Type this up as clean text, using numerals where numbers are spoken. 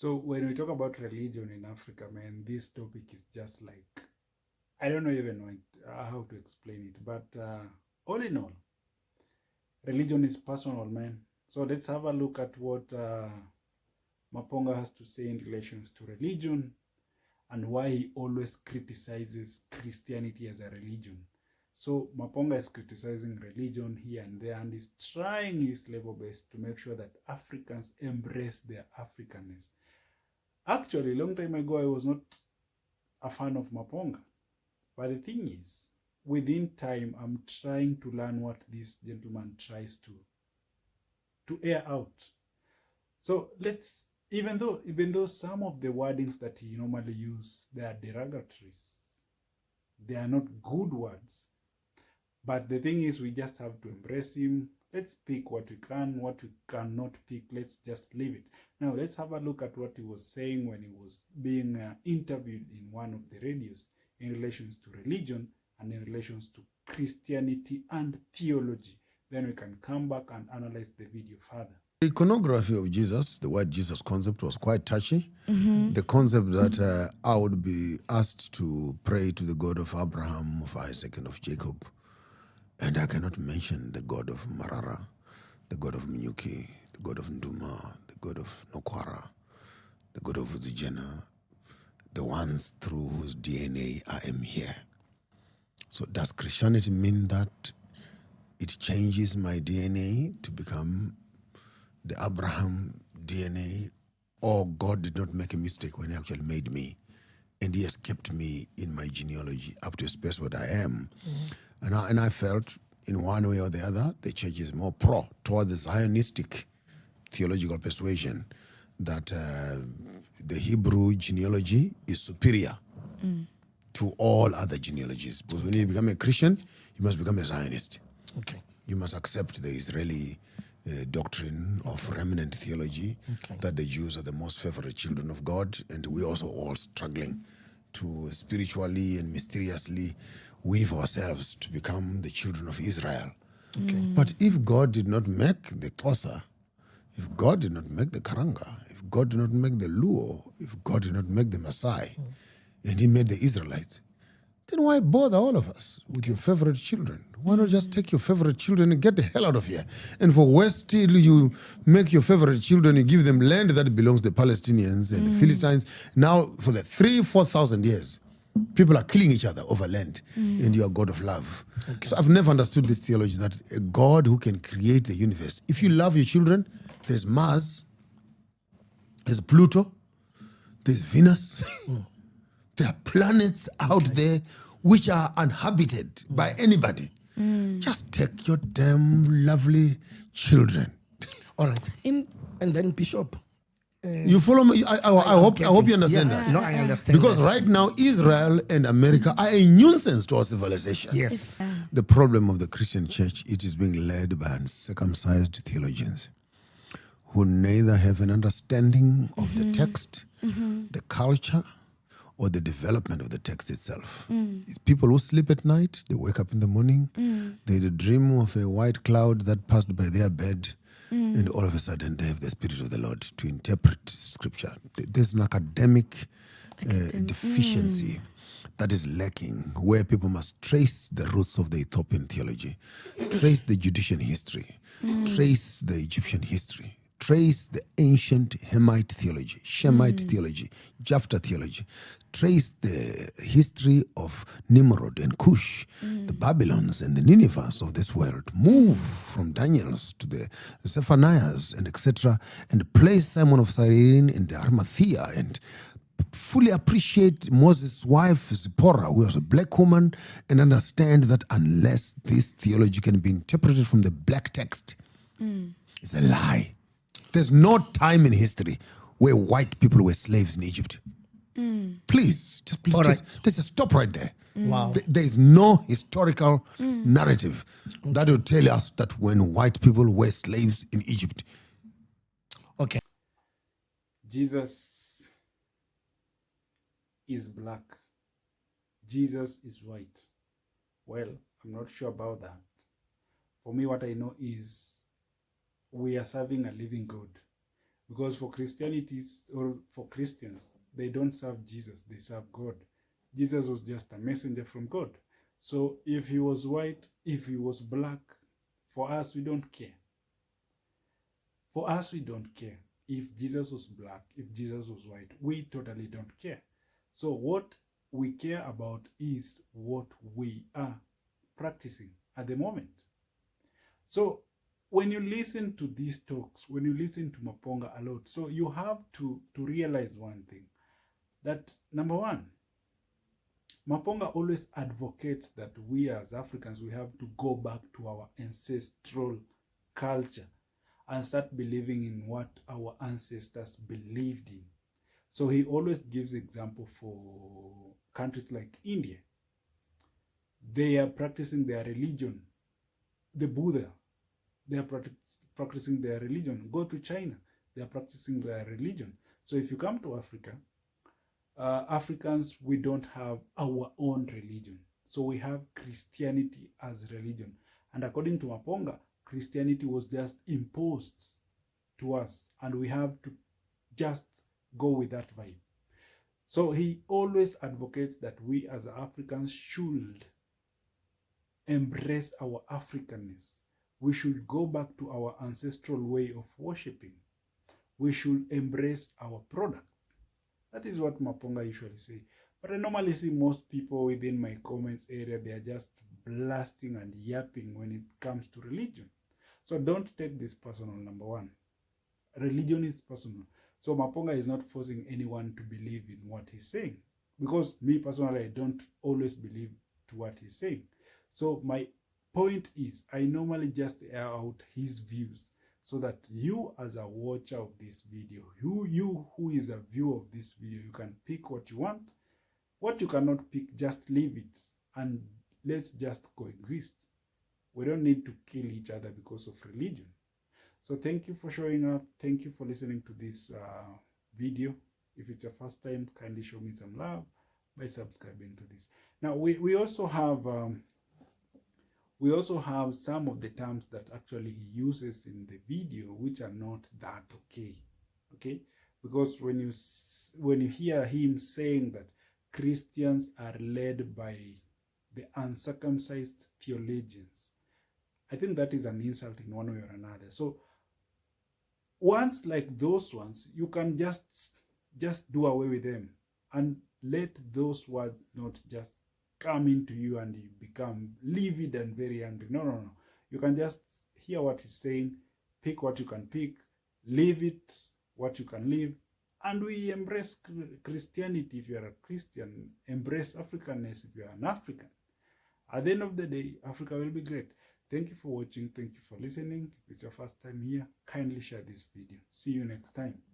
So when we talk about religion in Africa, man, this topic is just like, I don't know even how to explain it. But all in all, religion is personal, man. So let's have a look at what Maponga has to say in relation to religion and why he always criticizes Christianity as a religion. So Maponga is criticizing religion here and there, and is trying his level best to make sure that Africans embrace their Africanness. Actually, a long time ago, I was not a fan of Maponga. But the thing is, within time, I'm trying to learn what this gentleman tries to air out. So let's, even though some of the wordings that he normally uses, they are derogatories, they are not good words. But the thing is, we just have to embrace him. Let's pick what we can, what we cannot pick. Let's just leave it. Now, let's have a look at what he was saying when he was being interviewed in one of the radios in relations to religion and in relations to Christianity and theology. Then we can come back and analyze the video further. The iconography of Jesus, the white Jesus concept, was quite touchy. The concept that I would be asked to pray to the God of Abraham, of Isaac, and of Jacob. And I cannot mention the God of Marara, the God of Mnyuki, the God of Nduma, the God of Nokwara, the God of Uzijena, the ones through whose DNA I am here. So does Christianity mean that it changes my DNA to become the Abraham DNA, or God did not make a mistake when he actually made me, and he has kept me in my genealogy up to a space where I am? And I felt, in one way or the other, the church is more towards the Zionistic theological persuasion that the Hebrew genealogy is superior to all other genealogies. Because when you become a Christian, you must become a Zionist. Okay. You must accept the Israeli doctrine of remnant theology, that the Jews are the most favorite children of God, and we're also all struggling to spiritually and mysteriously weave ourselves to become the children of Israel. But if God did not make the Xhosa, if God did not make the Karanga, if God did not make the Luo, if God did not make the Maasai, and he made the Israelites, then why bother all of us with your favorite children? Why not just take your favorite children and get the hell out of here? And for West, still you make your favorite children, you give them land that belongs to the Palestinians and the Philistines. Now, for the 3,000-4,000 years, people are killing each other over land, and you are God of love. So I've never understood this theology that a God who can create the universe. If you love your children, there's Mars, there's Pluto, there's Venus. There are planets out there which are uninhabited by anybody. Just take your damn lovely children. All right. And then Bishop. You follow me? I hope you understand that. No, I understand. Because right now, Israel and America are a nuisance to our civilization. Yes. The problem of the Christian church, it is being led by uncircumcised theologians who neither have an understanding of the text, the culture, or the development of the text itself. It's people who sleep at night, they wake up in the morning, they dream of a white cloud that passed by their bed, and all of a sudden they have the Spirit of the Lord to interpret Scripture. There's an academic deficiency that is lacking, where people must trace the roots of the Ethiopian theology, trace the Judician history, trace the Egyptian history, trace the ancient Hamite theology, Shemite theology, Jafta theology, trace the history of Nimrod and Cush, the Babylons and the Ninevehs of this world, move from Daniel's to the Zephaniahs and etc., and place Simon of Cyrene and the Arimathea, and fully appreciate Moses' wife Zipporah, who was a black woman, and understand that unless this theology can be interpreted from the black text, it's a lie. There's no time in history where white people were slaves in Egypt. Please, just stop right there. Wow. There is no historical narrative that will tell us that when white people were slaves in Egypt. Okay. Jesus is black. Jesus is white. Well, I'm not sure about that. For me, what I know is we are serving a living God. Because for Christianity or for Christians, they don't serve Jesus, they serve God. Jesus was just a messenger from God. So if he was white, if he was black, for us, we don't care. For us, we don't care. If Jesus was black, if Jesus was white, we totally don't care. So what we care about is what we are practicing at the moment. So when you listen to these talks, when you listen to Maponga a lot, so you have to realize one thing, that number one, Maponga always advocates that we as Africans, we have to go back to our ancestral culture and start believing in what our ancestors believed in. So he always gives example for countries like India. They are practicing their religion. The Buddha, they are practicing their religion. Go to China, they are practicing their religion. So if you come to Africa, Africans, we don't have our own religion. So we have Christianity as religion. And according to Maponga, Christianity was just imposed to us, and we have to just go with that vibe. So he always advocates that we as Africans should embrace our Africanness. We should go back to our ancestral way of worshiping. We should embrace our products. That is what Maponga usually say. But I normally see most people within my comments area, they are just blasting and yapping when it comes to religion. So don't take this personal, number one. Religion is personal. So Maponga is not forcing anyone to believe in what he's saying. Because me personally, I don't always believe to what he's saying. So my point is, I normally just air out his views so that you as a watcher of this video, you who is a viewer of this video, you can pick what you want. What you cannot pick, just leave it and let's just coexist. We don't need to kill each other because of religion. So thank you for showing up. Thank you for listening to this video. If it's your first time, kindly show me some love by subscribing to this. Now we also have some of the terms that actually he uses in the video which are not that okay. Okay, because when you hear him saying that Christians are led by the uncircumcised theologians, I think that is an insult in one way or another. So once like those ones, you can just do away with them and let those words not just come into you and you become livid and very angry. No. You can just hear what he's saying, pick what you can pick, leave it what you can leave, and we embrace Christianity if you are a Christian, embrace Africanness if you are an African. At the end of the day, Africa will be great. Thank you for watching. Thank you for listening. If it's your first time here, kindly share this video. See you next time.